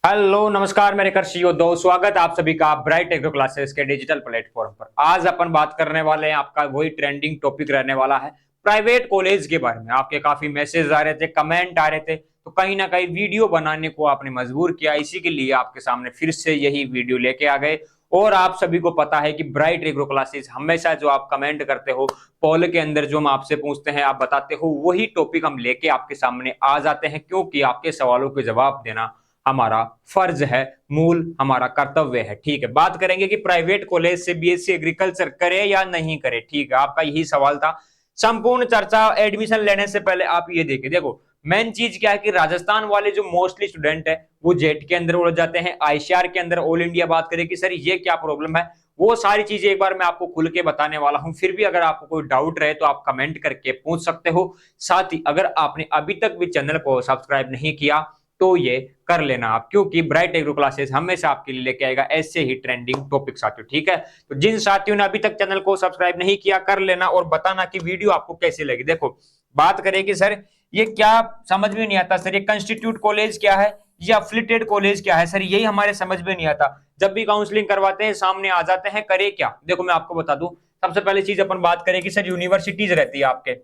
Hello नमस्कार मेरे कर्षियों दो स्वागत आप सभी का ब्राइट एग्रो क्लासेस के डिजिटल प्लेटफॉर्म पर। आज अपन बात करने वाले हैं, आपका वही ट्रेंडिंग टॉपिक रहने वाला है प्राइवेट कॉलेज के बारे में। आपके काफी मैसेज आ रहे थे, कमेंट आ रहे थे, तो कहीं ना कहीं वीडियो बनाने को आपने मजबूर किया। इसी के लिए आपके सामने फिर से यही वीडियो लेके आ गए। और आप सभी को पता है कि ब्राइट एग्रो क्लासेस हमेशा जो आप कमेंट करते हो, पोल के अंदर जो हम आपसे पूछते हैं, आप बताते हो, वही टॉपिक हम लेके आपके सामने आ जाते हैं, क्योंकि आपके सवालों के जवाब देना हमारा फर्ज है, मूल हमारा कर्तव्य है। ठीक है, बात करेंगे कि प्राइवेट कॉलेज से बीएससी एग्रीकल्चर करे या नहीं करे। ठीक है, आपका यही सवाल था। संपूर्ण चर्चा एडमिशन लेने से पहले आप ये देखो मेन चीज क्या है कि राजस्थान वाले जो मोस्टली स्टूडेंट है वो जेट के अंदर उड़ जाते हैं, आईसीआर के अंदर ऑल इंडिया बात करें कि सर ये क्या प्रॉब्लम है, वो सारी चीजें एक बार मैं आपको खुल के बताने वाला हूं। फिर भी अगर आपको कोई डाउट रहे तो आप कमेंट करके पूछ सकते हो। साथ ही अगर आपने अभी तक भी चैनल को सब्सक्राइब नहीं किया तो ये कर लेना आप, क्योंकि ब्राइट एग्रो क्लासेस हमेशा आपके लिए लेके आएगा ऐसे ही ट्रेंडिंग टॉपिक साथियों। ठीक है, तो जिन साथियों ने अभी तक चैनल को सब्सक्राइब नहीं किया कर लेना और बताना कि वीडियो आपको कैसी लगी। देखो बात करें कि सर ये क्या समझ में नहीं आता, सर ये कंस्टिट्यूट कॉलेज क्या है या अफिलिएटेड कॉलेज क्या है, सर यही हमारे समझ में नहीं आता। जब भी काउंसलिंग करवाते हैं सामने आ जाते हैं, करे क्या। देखो मैं आपको बता दूं, सबसे पहले चीज अपन बात करें कि सर यूनिवर्सिटीज रहती है आपके।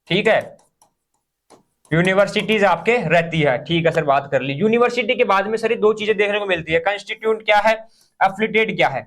ठीक है, यूनिवर्सिटीज आपके रहती है। ठीक है सर, बात कर ली। यूनिवर्सिटी के बाद में सर दो चीजें देखने को मिलती है, कंस्टिट्यूट क्या है, एफिलिएटेड क्या है।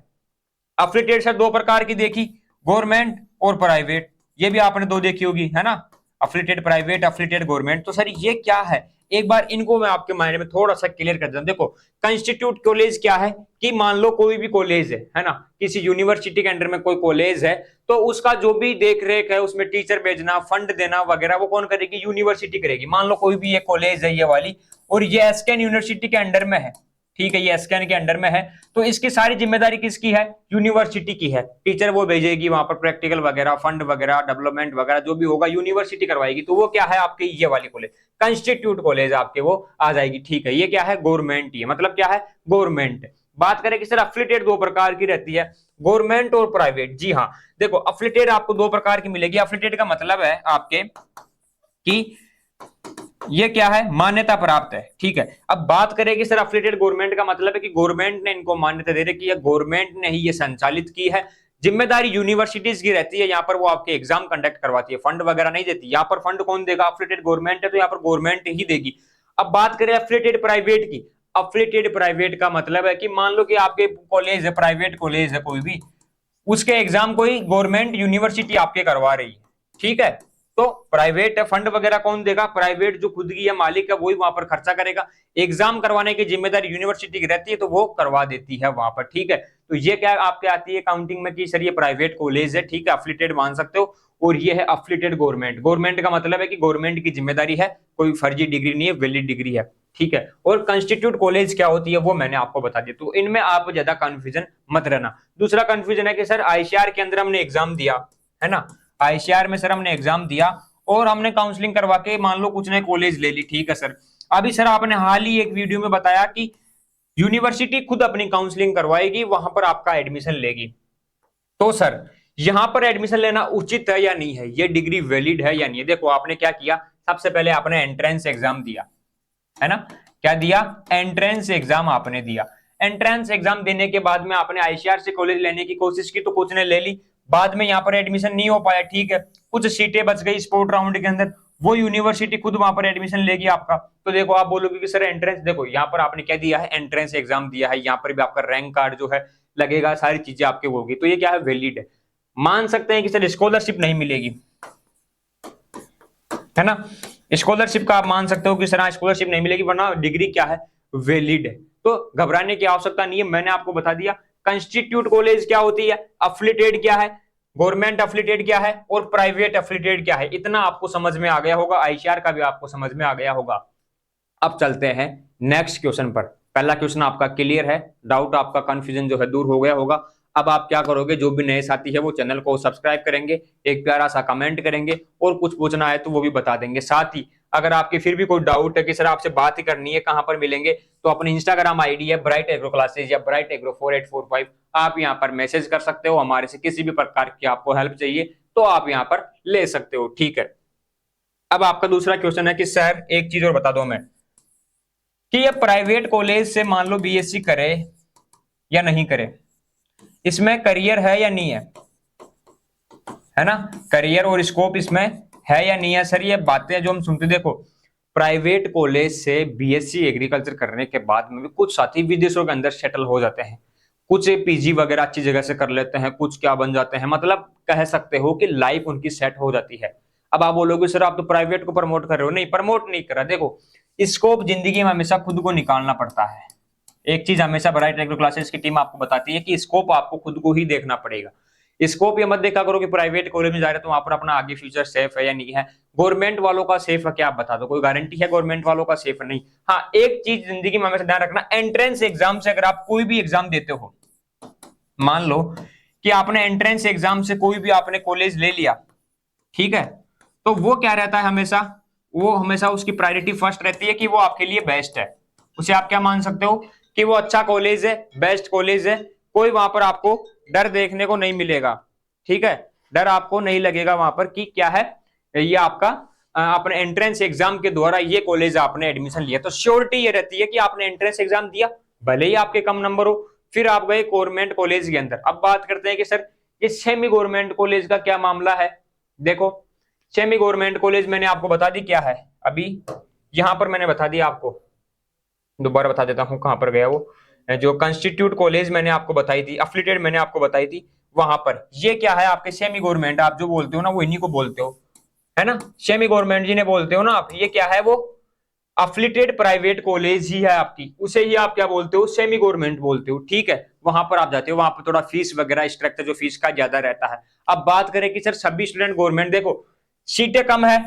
एफिलिएटेड सर दो प्रकार की देखी, गवर्नमेंट और प्राइवेट। ये भी आपने दो देखी होगी, है ना, एफिलिएटेड प्राइवेट, एफिलिएटेड गवर्नमेंट। तो सर ये क्या है, एक बार इनको मैं आपके माइंड में थोड़ा सा क्लियर कर दूं। देखो कंस्टिट्यूट कॉलेज क्या है कि मान लो कोई भी कॉलेज है ना, किसी यूनिवर्सिटी के अंडर में कोई कॉलेज है, तो उसका जो भी देख रेख है, उसमें टीचर भेजना, फंड देना वगैरह, वो कौन करेगी, यूनिवर्सिटी करेगी। मान लो कोई भी ये कॉलेज है ये वाली, और ये एसकेन यूनिवर्सिटी के अंडर में है। ठीक है, ये एसकेन के अंडर में है, तो इसकी सारी जिम्मेदारी किसकी है, यूनिवर्सिटी की है। टीचर वो भेजेगी वहां पर, प्रैक्टिकल वगैरह, फंड वगैरह, डेवलपमेंट वगैरह जो भी होगा यूनिवर्सिटी करवाएगी। तो वो क्या है आपके, ये वाली कॉलेज कंस्टिट्यूट कॉलेज आपके वो आ जाएगी। ठीक है, ये क्या है, गवर्नमेंट, ये मतलब क्या है, गवर्नमेंट। बात करें कि सर एफिलिएटेड दो प्रकार की रहती है, गवर्नमेंट और प्राइवेट। जी हाँ, देखो एफिलिएटेड आपको दो प्रकार की मिलेगी। एफिलिएटेड का मतलब है आपके कि ये क्या है, मान्यता प्राप्त है। ठीक है, अब बात करें कि सर एफिलिएटेड गवर्नमेंट का मतलब है कि गवर्नमेंट ने इनको मान्यता दे रखी है, गवर्नमेंट ने ही ये संचालित की है। जिम्मेदारी यूनिवर्सिटीज की रहती है, यहाँ पर वो आपके एग्जाम कंडक्ट करवाती है, फंड वगैरह नहीं देती। यहाँ पर फंड कौन देगा, एफिलिएटेड गवर्नमेंट है, तो यहाँ पर गवर्नमेंट ही देगी। अब बात करें एफिलिएटेड प्राइवेट की। एफिलिएटेड प्राइवेट का मतलब है कि मान लो कि आपके कॉलेज है, प्राइवेट कॉलेज है कोई भी, उसके एग्जाम कोई गवर्नमेंट यूनिवर्सिटी आपके करवा रही है। ठीक है, तो प्राइवेट है, फंड वगैरह कौन देगा, प्राइवेट जो खुद की है, मालिक है, वही वहां पर खर्चा करेगा। एग्जाम करवाने की जिम्मेदारी यूनिवर्सिटी की रहती है, तो वो करवा देती है वहां पर। ठीक है, तो ये क्या आपके आती है काउंटिंग में कि सर ये प्राइवेट कॉलेज है, ठीक है, एफिलिएटेड मान सकते हो। और ये है एफिलिएटेड गवर्नमेंट। गवर्नमेंट का मतलब है कि गवर्नमेंट की जिम्मेदारी है, कोई फर्जी डिग्री नहीं है, वैलिड डिग्री है। ठीक है, और कंस्टिट्यूट कॉलेज क्या होती है वो मैंने आपको बता दिया, तो इनमें आप ज्यादा कंफ्यूजन मत रहना। दूसरा कंफ्यूजन है कि सर आईसीआर के अंदर हमने एग्जाम दिया, है ना, आईसीआर में सर हमने एग्जाम दिया और हमने काउंसलिंग करवा के मान लो कुछ ने कॉलेज ले ली। ठीक है सर, अभी सर आपने हाल ही एक वीडियो में बताया कि यूनिवर्सिटी खुद अपनी काउंसलिंग करवाएगी, वहां पर आपका एडमिशन लेगी। तो सर यहां पर एडमिशन लेना उचित है या नहीं है, ये डिग्री वैलिड है या नहीं है। देखो आपने क्या किया, सबसे पहले आपने एंट्रेंस एग्जाम दिया, है ना, क्या दिया, एंट्रेंस एग्जाम आपने दिया। एंट्रेंस एग्जाम देने के बाद में आपने आईसीआर से कॉलेज लेने की कोशिश की, तो कुछ ने ले ली, बाद में यहाँ पर एडमिशन नहीं हो पाया। ठीक है, कुछ सीटें बच गई स्पोर्ट राउंड के अंदर, वो यूनिवर्सिटी खुद वहां पर एडमिशन लेगी आपका। तो देखो आप बोलोगे कि सर एंट्रेंस, देखो यहाँ पर आपने क्या दिया है, एंट्रेंस एग्जाम दिया है, यहाँ पर भी आपका रैंक कार्ड जो है लगेगा, सारी चीजें आपके होगी, तो ये क्या है, वैलिड है। मान सकते हैं कि सर स्कॉलरशिप नहीं मिलेगी, है ना, स्कॉलरशिप का आप मान सकते हो कि सर स्कॉलरशिप नहीं मिलेगी, वरना डिग्री क्या है, वैलिड है। तो घबराने की आवश्यकता नहीं है, मैंने आपको बता दिया। कंस्टिट्यूट कॉलेज क्या होती है, एफिलिएटेड क्या है, गवर्नमेंट एफिलिएटेड क्या है, और प्राइवेट एफिलिएटेड क्या है, इतना आपको समझ में आ गया होगा। आईसीआर का भी आपको समझ में आ गया होगा। अब चलते हैं नेक्स्ट क्वेश्चन पर। पहला क्वेश्चन आपका क्लियर है, डाउट आपका, कंफ्यूजन जो है दूर हो गया होगा। अब आप क्या करोगे, जो भी नए साथी है वो चैनल को सब्सक्राइब करेंगे, एक प्यारा सा कमेंट करेंगे, और कुछ पूछना है तो वो भी बता देंगे। साथ ही अगर आपके फिर भी कोई डाउट है कि सर आपसे बात ही करनी है, कहां पर मिलेंगे, तो अपनी इंस्टाग्राम आईडी है ब्राइट एग्रो क्लासेज या ब्राइट एग्रो 4845, आप यहाँ पर मैसेज कर सकते हो। हमारे से किसी भी प्रकार की आपको हेल्प चाहिए तो आप यहाँ पर ले सकते हो। ठीक है, अब आपका दूसरा क्वेश्चन है कि सर एक चीज और बता दो मैं, कि ये प्राइवेट कॉलेज से मान लो बीएससी करे या नहीं करे, इसमें करियर है या नहीं है ना, करियर और स्कोप इसमें है या नहीं है। सर ये बातें जो हम सुनते, देखो प्राइवेट कॉलेज से बीएससी एग्रीकल्चर करने के बाद में भी कुछ साथी विदेशों के अंदर सेटल हो जाते हैं, कुछ पीजी वगैरह अच्छी जगह से कर लेते हैं, कुछ क्या बन जाते हैं, मतलब कह सकते हो कि लाइफ उनकी सेट हो जाती है। अब आप बोलोगे सर आप तो प्राइवेट को प्रमोट कर रहे हो, नहीं प्रमोट नहीं कर रहा। देखो स्कोप जिंदगी में हमेशा खुद को निकालना पड़ता है। एक चीज हमेशा ब्राइट एग्रो क्लासेस की टीम आपको बताती है कि स्कोप आपको खुद को ही देखना पड़ेगा। स्कोप ये मत देखा करो कि प्राइवेट कॉलेज में जा रहे हो तो वहां पर अपना आगे फ्यूचर सेफ है या नहीं है। गवर्नमेंट वालों का सेफ है क्या आप बता दो, कोई गारंटी है गवर्नमेंट वालों का सेफ नहीं। हाँ एक चीज जिंदगी में हमेशा ध्यान रखना, एंट्रेंस एग्जाम से अगर आप कोई भी एग्जाम देते हो, मान लो कि आपने एंट्रेंस एग्जाम से कोई भी आपने कॉलेज ले लिया, ठीक है, तो वो क्या रहता है हमेशा, वो हमेशा उसकी प्रायोरिटी फर्स्ट रहती है कि वो आपके लिए बेस्ट है। उसे आप क्या मान सकते हो कि वो अच्छा कॉलेज है, बेस्ट कॉलेज है, कोई वहां पर आपको डर देखने को नहीं मिलेगा, ठीक है, डर आपको नहीं लगेगा वहां पर कि क्या है ये आपका अपने एंट्रेंस एग्जाम के द्वारा ये कॉलेज आपने एडमिशन लिया, तो श्योरिटी ये रहती है कि आपने एंट्रेंस एग्जाम दिया, भले ही आपके कम नंबर हो, फिर आप गए गवर्नमेंट कॉलेज के अंदर। अब बात करते हैं कि सर ये सेमी गवर्नमेंट कॉलेज का क्या मामला है। देखो सेमी गवर्नमेंट कॉलेज मैंने आपको बता दी क्या है, अभी यहां पर मैंने बता दिया आपको, दोबारा बता देता हूं कहां पर गया वो, जो कंस्टिट्यूट कॉलेज मैंने आपको बताई थी, अफिलिएटेड मैंने आपको बताई थी, वहां पर ये क्या है आपके सेमी गवर्नमेंट, आप जो बोलते हो ना वो इन्हीं को बोलते हो, है ना, सेमी गवर्नमेंट जी ने बोलते हो ना आप, ये क्या है वो अफिलिएटेड प्राइवेट कॉलेज ही है आपकी, उसे ही आप क्या बोलते हो, सेमी गवर्नमेंट बोलते हो, ठीक है। वहां पर आप जाते हो, वहां पर थोड़ा फीस वगैरह स्ट्रक्चर जो फीस का ज्यादा रहता है। अब बात करें कि सर सभी स्टूडेंट गवर्नमेंट, देखो सीटें कम है,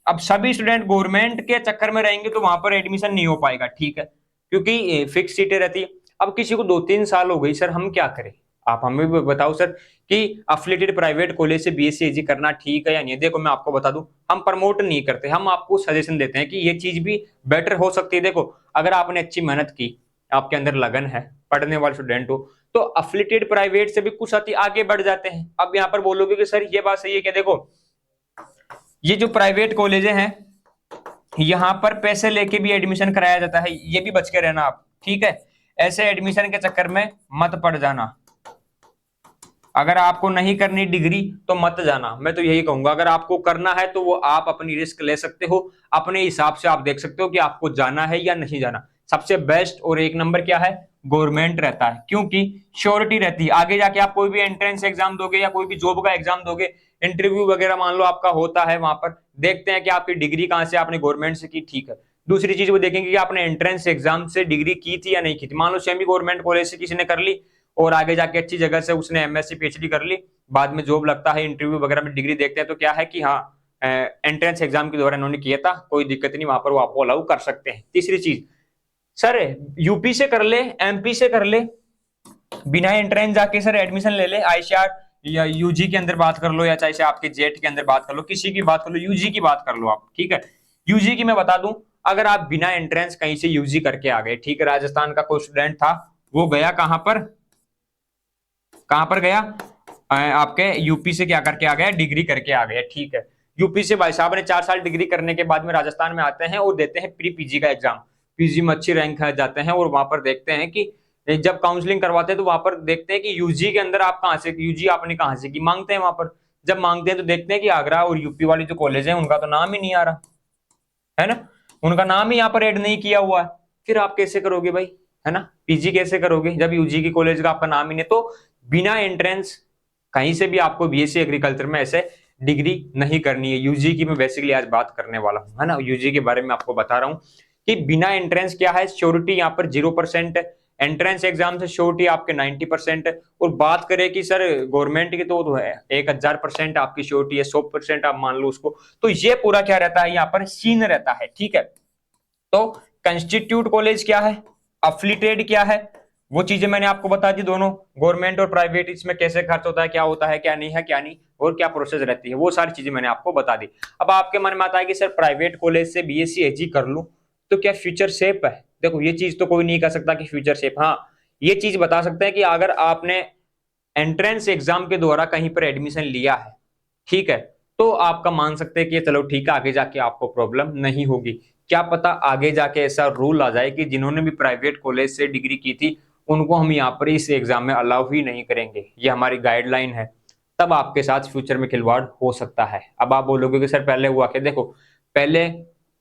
अब सभी स्टूडेंट गवर्नमेंट के चक्कर में रहेंगे तो वहां पर एडमिशन नहीं हो पाएगा, ठीक है, क्योंकि फिक्स सीटें रहती है। अब किसी को 2-3 साल हो गई, सर हम क्या करें, आप हमें भी बताओ सर कि अफिलिएटेड प्राइवेट कॉलेज से बीएससी एजी करना ठीक है या नहीं। देखो मैं आपको बता दूं, हम प्रमोट नहीं करते, हम आपको सजेशन देते हैं कि ये चीज भी बेटर हो सकती है। देखो अगर आपने अच्छी मेहनत की, आपके अंदर लगन है, पढ़ने वाले स्टूडेंट हो, तो अफिलिएटेड प्राइवेट से भी कुछ साथी आगे बढ़ जाते हैं। अब यहाँ पर बोलोगे कि सर ये बात सही है क्या, देखो ये जो प्राइवेट कॉलेज हैं यहाँ पर पैसे लेके भी एडमिशन कराया जाता है, ये भी बच के रहना आप, ठीक है, ऐसे एडमिशन के चक्कर में मत पड़ जाना। अगर आपको नहीं करनी डिग्री तो मत जाना, मैं तो यही कहूंगा, अगर आपको करना है तो वो आप अपनी रिस्क ले सकते हो, अपने हिसाब से आप देख सकते हो कि आपको जाना है या नहीं जाना। सबसे बेस्ट और एक नंबर क्या है, गवर्नमेंट रहता है, क्योंकि श्योरिटी रहती है। आगे जाके आप कोई भी एंट्रेंस एग्जाम दोगे या कोई भी जॉब का एग्जाम दोगे, इंटरव्यू वगैरह मान लो आपका होता है, वहां पर देखते हैं कि आपकी डिग्री कहां से, आपने गवर्नमेंट से की, ठीक है। दूसरी चीज वो देखेंगे कि आपने एंट्रेंस एग्जाम से डिग्री की थी या नहीं की थी। मान लो सेमी गवर्नमेंट कॉलेज से किसी ने कर ली और आगे जाके अच्छी जगह से उसने एमएससी पीएचडी कर ली, बाद में जॉब लगता है, इंटरव्यू वगैरह में डिग्री देखते हैं तो क्या है कि हाँ एंट्रेंस एग्जाम के दौरान इन्होंने किया था, कोई दिक्कत नहीं, वहां पर वो आपको अलाउ कर सकते हैं। तीसरी चीज सर यूपी से कर ले, एमपी से कर ले, बिना एंट्रेंस जाके सर एडमिशन ले ले, आईसीआर या यूजी के अंदर बात कर लो, या चाहे से आपके जेट के अंदर बात कर लो, किसी की बात कर लो, यूजी की बात कर लो आप, ठीक है। यूजी की मैं बता दूं, अगर आप बिना एंट्रेंस कहीं से यूजी करके आ गए, ठीक है, राजस्थान का कोई स्टूडेंट था, वो गया कहां पर, कहां पर गया, आपके यूपी से क्या करके आ गया, डिग्री करके आ गया, ठीक है। यूपी से भाई साहब ने 4 साल डिग्री करने के बाद में राजस्थान में आते हैं और देते हैं प्री पीजी का एग्जाम, पीजी में अच्छी रैंक आ जाते हैं और वहां पर देखते हैं कि जब काउंसलिंग करवाते हैं तो वहां पर देखते हैं कि यूजी के अंदर आप कहां से, यूजी आपने कहां से की, मांगते हैं वहां पर, जब मांगते हैं तो देखते हैं कि आगरा और यूपी वाली जो कॉलेज है उनका तो नाम ही नहीं आ रहा है ना, उनका नाम ही यहाँ पर ऐड नहीं किया हुआ है, फिर आप कैसे करोगे भाई, है ना, पीजी कैसे करोगे जब यूजी की कॉलेज का आपका नाम ही नहीं। तो बिना एंट्रेंस कहीं से भी आपको बीएससी एग्रीकल्चर में ऐसे डिग्री नहीं करनी है। यूजी की मैं बेसिकली आज बात करने वाला हूं, है ना, यूजी के बारे में आपको बता रहा हूं कि बिना एंट्रेंस क्या है, श्योरिटी यहाँ पर 0% है, एंट्रेंस एग्जाम से श्योरिटी आपके 90% है, और बात करें कि सर गवर्नमेंट की तो है 1000% आपकी श्योरिटी है, 100% आप मान लो उसको, तो ये पूरा क्या रहता है यहाँ पर सीन रहता है, ठीक है। तो कंस्टिट्यूट कॉलेज क्या है, अफिलिएटेड क्या है, वो चीजें मैंने आपको बता दी, दोनों गवर्नमेंट और प्राइवेट, इसमें कैसे खर्च होता है, क्या होता है, क्या नहीं है, क्या नहीं, और क्या प्रोसेस रहती है, वो सारी चीजें मैंने आपको बता दी। अब आपके मन में आता है कि सर प्राइवेट कॉलेज से बीएससी एजी कर लूं तो क्या फ्यूचर सेफ है। देखो ये चीज तो कोई नहीं कह सकता कि फ्यूचर सेफ, हाँ ये चीज बता सकते हैं कि अगर आपने एंट्रेंस एग्जाम के द्वारा कहीं पर एडमिशन लिया है, ठीक है, तो आपका मान सकते हैं कि चलो ठीक है, आगे जाके आपको प्रॉब्लम नहीं होगी। क्या पता आगे जाके ऐसा रूल आ जाए कि जिन्होंने भी प्राइवेट कॉलेज से डिग्री की थी उनको हम यहाँ पर इस एग्जाम में अलाउ ही नहीं करेंगे, ये हमारी गाइडलाइन है। तब आपके साथ फ्यूचर में खिलवाड़ हो सकता है। अब आप बोलोगे कि सर पहले हुआ क्या, देखो पहले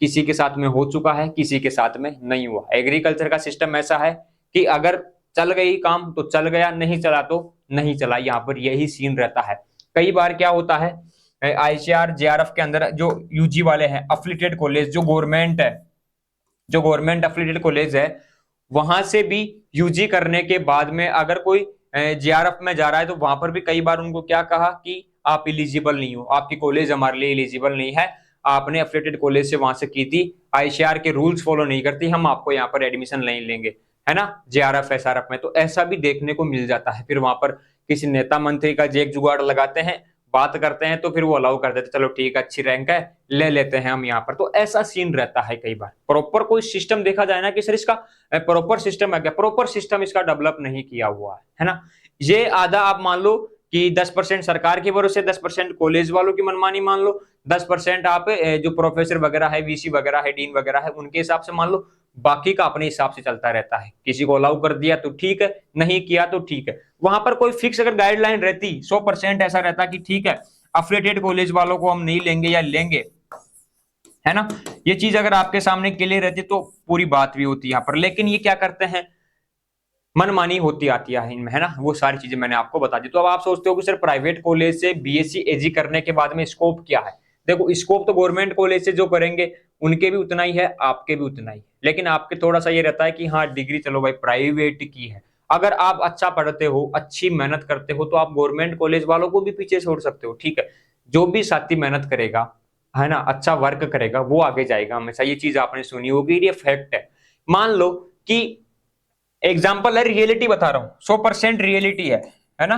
किसी के साथ में हो चुका है, किसी के साथ में नहीं हुआ। एग्रीकल्चर का सिस्टम ऐसा है कि अगर चल गई काम तो चल गया, नहीं चला तो नहीं चला, यहाँ पर यही सीन रहता है। कई बार क्या होता है, आईसीआर जेआरएफ के अंदर जो यूजी वाले हैं, अफिलिएटेड कॉलेज जो गवर्नमेंट है, जो गवर्नमेंट अफिलिएटेड कॉलेज है, वहां से भी यूजी करने के बाद में अगर कोई जेआरएफ में जा रहा है तो वहां पर भी कई बार उनको क्या कहा कि आप इलिजिबल नहीं हो, आपकी कॉलेज हमारे लिए इलिजिबल नहीं है, आपने अफिलिएटेड कॉलेज से वहां से की थी, आईसीआर के रूल्स फॉलो नहीं करती, हम आपको यहाँ पर एडमिशन नहीं लेंगे, है ना, जेआरएफ एसआरएफ में। तो ऐसा भी देखने को मिल जाता है। फिर वहां पर किसी नेता मंत्री का जेक जुगाड़ लगाते हैं, बात करते हैं, तो फिर वो अलाउ कर देते, चलो ठीक है अच्छी रैंक है ले लेते हैं हम यहाँ पर। तो ऐसा सीन रहता है कई बार। प्रॉपर कोई सिस्टम देखा जाए ना कि सर इसका प्रॉपर सिस्टम है क्या, प्रॉपर सिस्टम इसका डेवलप नहीं किया हुआ है ना। ये आधा आप मान लो कि 10% सरकार के भरोसे, 10% कॉलेज वालों की मनमानी मान लो, 10% आप जो प्रोफेसर वगैरह है, वीसी वगैरह है, डीन वगैरह है, उनके हिसाब से मान लो, बाकी का अपने हिसाब से चलता रहता है। किसी को अलाउ कर दिया तो ठीक है, नहीं किया तो ठीक है। वहां पर कोई फिक्स अगर गाइडलाइन रहती, 100% ऐसा रहता कि ठीक है अफिलिएटेड कॉलेज वालों को हम नहीं लेंगे या लेंगे, है ना, ये चीज अगर आपके सामने क्लियर रहती तो पूरी बात भी होती यहाँ पर। लेकिन ये क्या करते हैं, मनमानी होती आती है इनमें, है ना, वो सारी चीजें मैंने आपको बता दी। तो अब आप सोचते हो कि सर प्राइवेट कॉलेज से बीएससी एजी करने के बाद में स्कोप क्या है। देखो स्कोप तो गवर्नमेंट कॉलेज से जो करेंगे उनके भी उतना ही है, आपके भी उतना ही, लेकिन आपके थोड़ा सा ये रहता है कि हाँ डिग्री चलो भाई प्राइवेट की है, अगर आप अच्छा पढ़ते हो, अच्छी मेहनत करते हो, तो आप गवर्नमेंट कॉलेज वालों को भी पीछे छोड़ सकते हो। ठीक है, जो भी साथी मेहनत करेगा, है ना, अच्छा वर्क करेगा, वो आगे जाएगा हमेशा। ये चीज आपने सुनी होगी, ये फैक्ट है। मान लो कि एग्जाम्पल है, रियलिटी बता रहा हूं, 100% रियलिटी है ना,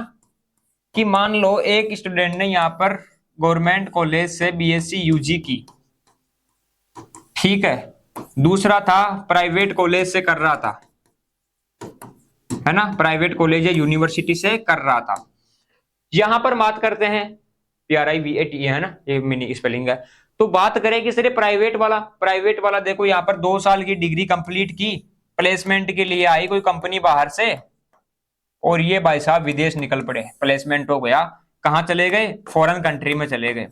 कि मान लो एक स्टूडेंट ने यहाँ पर गवर्नमेंट कॉलेज से बीएससी यूजी की, ठीक है, दूसरा था प्राइवेट कॉलेज से कर रहा था, है ना, प्राइवेट कॉलेज या यूनिवर्सिटी से कर रहा था। यहां पर बात करते हैं PRIVATE, है ना, ये मिनी स्पेलिंग है। तो बात करें कि सर प्राइवेट वाला देखो यहाँ पर 2 साल की डिग्री कंप्लीट की, प्लेसमेंट के लिए आई कोई कंपनी बाहर से, और ये भाई साहब विदेश निकल पड़े, प्लेसमेंट हो गया, कहाँ चले गए, फॉरेन कंट्री में चले गए,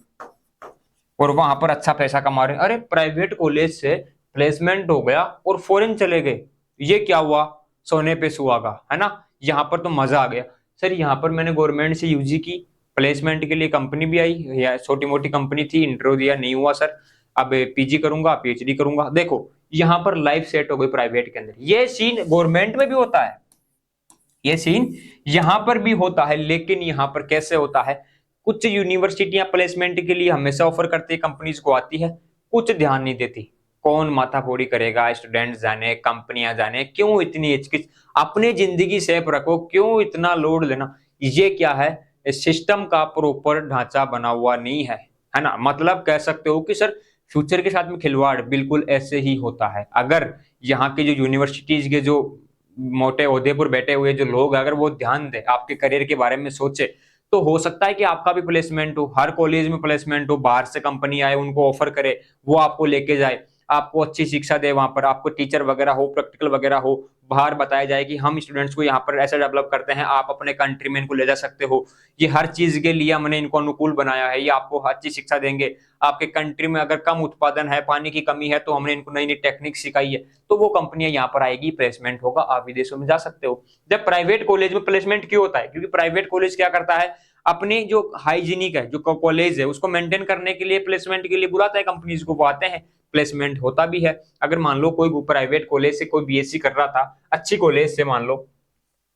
और वहां पर अच्छा पैसा कमा रहे। अरे प्राइवेट कॉलेज से प्लेसमेंट हो गया और फॉरेन चले गए, ये क्या हुआ, सोने पे सुहागा, है ना। यहाँ पर तो मजा आ गया, सर यहाँ पर मैंने गवर्नमेंट से यूजी की, प्लेसमेंट के लिए कंपनी भी आई, या छोटी मोटी कंपनी थी, इंटरव्यू दिया, नहीं हुआ सर, अब पीजी करूंगा, पीएचडी करूंगा। देखो यहाँ पर लाइफ सेट हो गई प्राइवेट के अंदर। ये सीन गवर्नमेंट में भी होता है, ये सीन यहां पर भी होता है, लेकिन यहां पर कैसे होता है, कुछ यूनिवर्सिटियां प्लेसमेंट के लिए हमेशा ऑफर करती है, कंपनीज को आती है, कुछ ध्यान नहीं देती। कौन माथाफोड़ी करेगा, स्टूडेंट जाने, कंपनियां जाने, क्यों इतनी हिचकिच, अपनी जिंदगी सेफ रखो, क्यों इतना लोड लेना। ये क्या है, सिस्टम का प्रॉपर ढांचा बना हुआ नहीं है ना। मतलब कह सकते हो कि सर फ्यूचर के साथ में खिलवाड़ बिल्कुल ऐसे ही होता है। अगर यहाँ के जो यूनिवर्सिटीज के जो मोटे ओहदे पर बैठे हुए जो लोग, अगर वो ध्यान दे, आपके करियर के बारे में सोचे, तो हो सकता है कि आपका भी प्लेसमेंट हो, हर कॉलेज में प्लेसमेंट हो, बाहर से कंपनी आए, उनको ऑफर करे, वो आपको लेके जाए, आपको अच्छी शिक्षा दे, वहां पर आपको टीचर वगैरह हो, प्रैक्टिकल वगैरह हो, बाहर बताया जाए कि हम स्टूडेंट्स को यहाँ पर ऐसा डेवलप करते हैं, आप अपने कंट्री में इनको ले जा सकते हो, ये हर चीज के लिए हमने इनको अनुकूल बनाया है, ये आपको अच्छी शिक्षा देंगे, आपके कंट्री में अगर कम उत्पादन है, पानी की कमी है, तो हमने इनको नई नई टेक्निक सिखाई है, तो वो कंपनियां यहाँ पर आएगी, प्लेसमेंट होगा, आप विदेशों में जा सकते हो। जब प्राइवेट कॉलेज में प्लेसमेंट क्यों होता है, क्योंकि प्राइवेट कॉलेज क्या करता है, अपनी जो हाइजीनिक है, जो कॉलेज है, उसको मेंटेन करने के लिए प्लेसमेंट के लिए बुलाता है कंपनीज को, वो आते हैं, प्लेसमेंट होता भी है। अगर मान लो कोई प्राइवेट कॉलेज से कोई बीएससी कर रहा था, अच्छी कॉलेज से मान लो,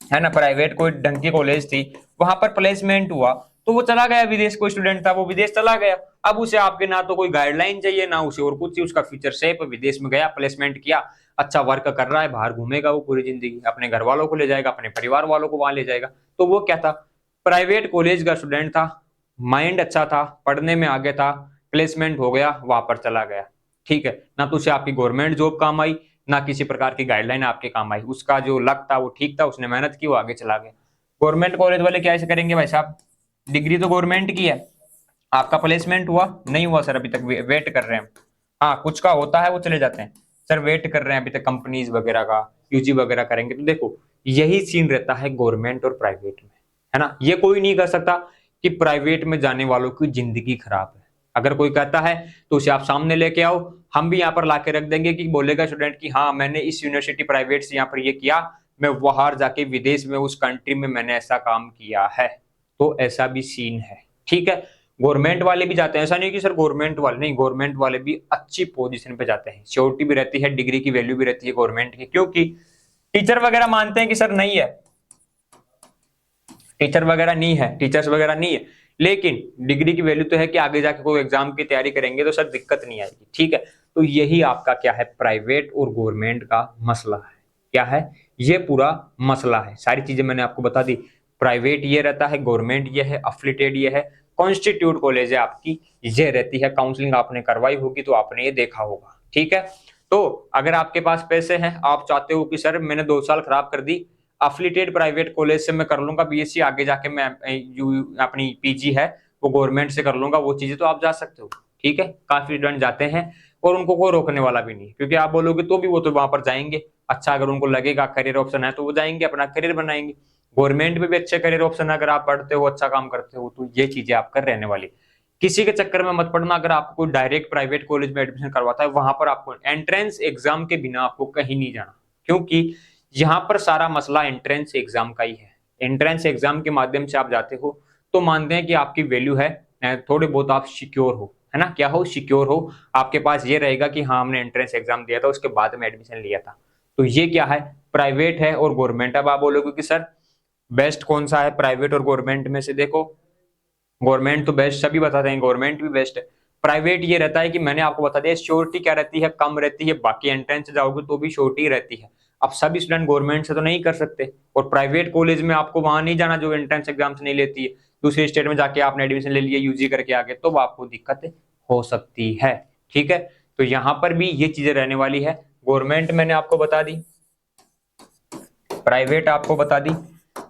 है ना, प्राइवेट कोई ढंग की कॉलेज थी, वहां पर प्लेसमेंट हुआ, तो वो चला गया विदेश, कोई स्टूडेंट था वो विदेश चला गया। अब उसे आपके ना तो कोई गाइडलाइन चाहिए, ना उसे और कुछ, उसका फ्यूचर सेफ, विदेश में गया, प्लेसमेंट किया, अच्छा वर्क कर रहा है, बाहर घूमेगा वो पूरी जिंदगी, अपने घर वालों को ले जाएगा, अपने परिवार वालों को वहां ले जाएगा। तो वो क्या था, प्राइवेट कॉलेज का स्टूडेंट था, माइंड अच्छा था, पढ़ने में आगे था, प्लेसमेंट हो गया, वहां पर चला गया, ठीक है, ना तो उसे आपकी गवर्नमेंट जॉब काम आई, ना किसी प्रकार की गाइडलाइन आपके काम आई, उसका जो लक था वो ठीक था, उसने मेहनत की, वो आगे चला गया। गवर्नमेंट कॉलेज वाले क्या ऐसे करेंगे भाई साहब, डिग्री तो गवर्नमेंट की है, आपका प्लेसमेंट हुआ नहीं हुआ सर, अभी तक वेट कर रहे हैं, हाँ कुछ का होता है वो चले जाते हैं। सर वेट कर रहे हैं अभी तक कंपनीज वगैरह का, यूजी वगैरह करेंगे। तो देखो यही सीन रहता है गवर्नमेंट और प्राइवेट में, है ना। ये कोई नहीं कर सकता कि प्राइवेट में जाने वालों की जिंदगी खराब है। अगर कोई कहता है तो उसे आप सामने लेके आओ, हम भी यहाँ पर लाके रख देंगे कि बोलेगा स्टूडेंट कि हाँ मैंने इस यूनिवर्सिटी प्राइवेट से यहाँ पर ये किया, मैं बाहर जाके विदेश में उस कंट्री में मैंने ऐसा काम किया है। तो ऐसा भी सीन है, ठीक है। गवर्नमेंट वाले भी जाते हैं, ऐसा नहीं कि सर गवर्नमेंट वाले नहीं, गवर्नमेंट वाले भी अच्छी पोजीशन पे जाते हैं, श्योरिटी भी रहती है, डिग्री की वैल्यू भी रहती है गवर्नमेंट की, क्योंकि टीचर वगैरह मानते हैं कि सर नहीं है, टीचर वगैरह नहीं है, टीचर्स वगैरह नहीं है, लेकिन डिग्री की वैल्यू तो है कि आगे जाके कोई एग्जाम की तैयारी करेंगे तो सर दिक्कत नहीं आएगी, ठीक है। तो यही आपका क्या है, प्राइवेट और गवर्नमेंट का मसला है। क्या है ये पूरा मसला है, सारी चीजें मैंने आपको बता दी। प्राइवेट ये रहता है, गवर्नमेंट ये है, अफिलिएटेड ये है, कॉन्स्टिट्यूट कॉलेज है आपकी ये रहती है। काउंसलिंग आपने करवाई होगी तो आपने ये देखा होगा, ठीक है। तो अगर आपके पास पैसे हैं, आप चाहते हो कि सर मैंने 2 साल खराब कर दी, अफिलिएटेड प्राइवेट कॉलेज से मैं कर लूंगा बीएससी, आगे जाके मैं अपनी पीजी है वो गवर्नमेंट से कर लूंगा, वो चीजें तो आप जा सकते हो, ठीक है। काफी स्टूडेंट जाते हैं और उनको कोई रोकने वाला भी नहीं, क्योंकि आप बोलोगे तो भी वो तो वहां पर जाएंगे। अच्छा अगर उनको लगेगा करियर ऑप्शन है तो वो जाएंगे, अपना करियर बनाएंगे। गवर्नमेंट में भी अच्छे करियर ऑप्शन है, अगर आप पढ़ते हो अच्छा काम करते हो तो ये चीजें आपका रहने वाली। किसी के चक्कर में मत पड़ना, अगर आपको डायरेक्ट प्राइवेट कॉलेज में एडमिशन करवाता है वहां पर आपको एंट्रेंस एग्जाम के बिना आपको कहीं नहीं जाना, क्योंकि यहाँ पर सारा मसला एंट्रेंस एग्जाम का ही है। एंट्रेंस एग्जाम के माध्यम से आप जाते हो तो मानते हैं कि आपकी वैल्यू है, थोड़े बहुत आप सिक्योर हो, है ना, क्या हो, सिक्योर हो। आपके पास ये रहेगा कि हाँ हमने एंट्रेंस एग्जाम दिया था उसके बाद में एडमिशन लिया था। तो ये क्या है, प्राइवेट है और गवर्नमेंट। अब आप बोलोगे कि सर बेस्ट कौन सा है प्राइवेट और गवर्नमेंट में से, देखो गवर्नमेंट तो बेस्ट, सभी बताते हैं गवर्नमेंट भी बेस्ट है। प्राइवेट ये रहता है कि मैंने आपको बता दिया श्योरिटी क्या रहती है, कम रहती है, बाकी एंट्रेंस से जाओगे तो भी श्योरिटी रहती है। अब सभी स्टूडेंट गवर्नमेंट से तो नहीं कर सकते, और प्राइवेट कॉलेज में आपको वहां नहीं जाना जो एंट्रेंस एग्जाम से नहीं लेती है, दूसरे स्टेट में जाके आपने एडमिशन ले लिया यूजी करके आगे, तो आपको दिक्कत हो सकती है, ठीक है। तो यहाँ पर भी ये चीजें रहने वाली है। गवर्नमेंट मैंने आपको बता दी, प्राइवेट आपको बता दी।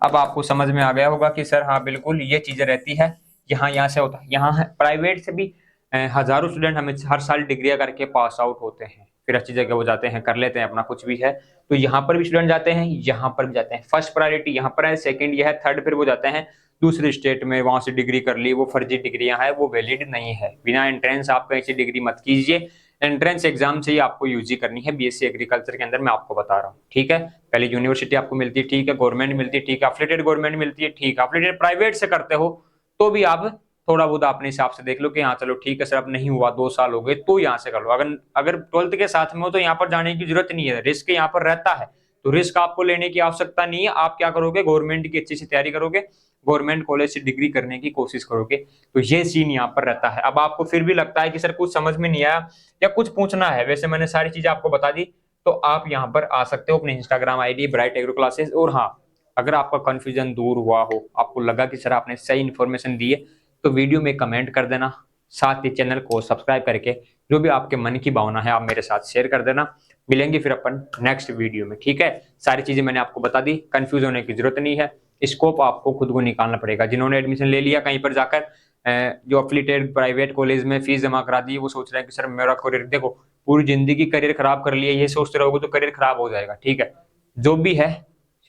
अब आपको समझ में आ गया होगा कि सर हाँ बिल्कुल ये चीजें रहती है, यहाँ से होता है, यहाँ है प्राइवेट से भी हजारों स्टूडेंट हमें हर साल डिग्रियां करके पास आउट होते हैं, फिर अच्छी जगह वो जाते हैं, कर लेते हैं अपना कुछ भी है। तो यहाँ पर भी स्टूडेंट जाते हैं, यहाँ पर भी जाते हैं, फर्स्ट प्रायोरिटी यहाँ पर है, सेकंड ये है, थर्ड फिर वो जाते हैं दूसरे स्टेट में, वहां से डिग्री कर ली, वो फर्जी डिग्रियां हैं, वो वैलिड नहीं है। बिना एंट्रेंस आप कहीं से डिग्री मत कीजिए, एंट्रेंस एग्जाम से ही आपको यूजी करनी है बीएससी एग्रीकल्चर के अंदर, मैं आपको बता रहा हूँ, ठीक है। पहले यूनिवर्सिटी आपको मिलती है, ठीक है, गवर्नमेंट मिलती है, ठीक है, अफिलिएटेड गवर्नमेंट मिलती है, ठीक है, अफिलिएटेड प्राइवेट से करते हो तो भी आप थोड़ा बहुत अपने हिसाब से देख लो कि हाँ चलो ठीक है सर अब नहीं हुआ 2 साल हो गए तो यहाँ से कर लो। अगर अगर 12th के साथ में हो तो यहाँ पर जाने की जरूरत नहीं है, रिस्क यहाँ पर रहता है, तो रिस्क आपको लेने की आवश्यकता नहीं है। आप क्या करोगे, गवर्नमेंट की अच्छी सी तैयारी करोगे, गवर्नमेंट कॉलेज से डिग्री करने की कोशिश करोगे, तो ये सीन यहाँ पर रहता है। अब आपको फिर भी लगता है कि सर कुछ समझ में नहीं आया या कुछ पूछना है, वैसे मैंने सारी चीजें आपको बता दी, तो आप यहाँ पर आ सकते हो अपने Instagram ID bright agro classes. और हाँ अगर आपका कंफ्यूजन दूर हुआ हो, आपको लगा कि सर आपने सही इन्फॉर्मेशन दी है, तो वीडियो में कमेंट कर देना, साथ ही चैनल को सब्सक्राइब करके जो भी आपके मन की भावना है आप मेरे साथ शेयर कर देना। मिलेंगे फिर अपन नेक्स्ट वीडियो में, ठीक है। सारी चीजें मैंने आपको बता दी, कंफ्यूज होने की जरूरत नहीं है, स्कोप आपको खुद को निकालना पड़ेगा। जिन्होंने एडमिशन ले लिया कहीं पर जाकर, जो अफिलिएटेड प्राइवेट कॉलेज में फीस जमा करा दी, वो सोच रहे हैं कि सर मेरा करियर, देखो पूरी जिंदगी करियर खराब कर लिया, ये सोचते रहोगे तो करियर खराब हो जाएगा, ठीक है। जो भी है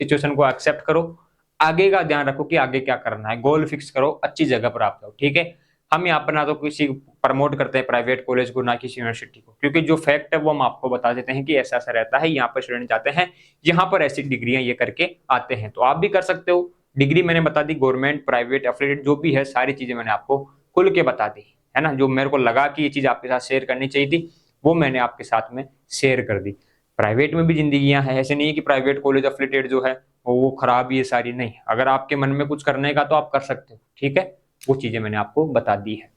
सिचुएशन को एक्सेप्ट करो, आगे का ध्यान रखो कि आगे क्या करना है, गोल फिक्स करो, अच्छी जगह पर आप जाओ, ठीक है। हम यहाँ पर ना तो किसी प्रमोट करते हैं प्राइवेट कॉलेज को, ना किसी यूनिवर्सिटी को, क्योंकि जो फैक्ट है वो हम आपको बता देते हैं कि ऐसा ऐसा रहता है, यहाँ पर स्टूडेंट जाते हैं, यहाँ पर ऐसी डिग्रियां ये करके आते हैं, तो आप भी कर सकते हो। डिग्री मैंने बता दी, गवर्नमेंट प्राइवेट एफिलिएटेड जो भी है सारी चीजें मैंने आपको खुल के बता दी, है ना। जो मेरे को लगा कि ये चीज आपके साथ शेयर करनी चाहिए थी वो मैंने आपके साथ में शेयर कर दी। प्राइवेट में भी जिंदगियां हैं, ऐसे नहीं है कि प्राइवेट कॉलेज एफिलिएटेड जो है वो खराब ही है सारी, नहीं। अगर आपके मन में कुछ करने का तो आप कर सकते हो, ठीक है। वो चीजें मैंने आपको बता दी है,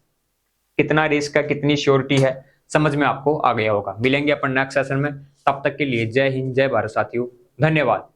कितना रिस्क है, कितनी श्योरिटी है, समझ में आपको आ गया होगा। मिलेंगे अपन नेक्स्ट सेशन में, तब तक के लिए जय हिंद, जय भारत साथियों, धन्यवाद।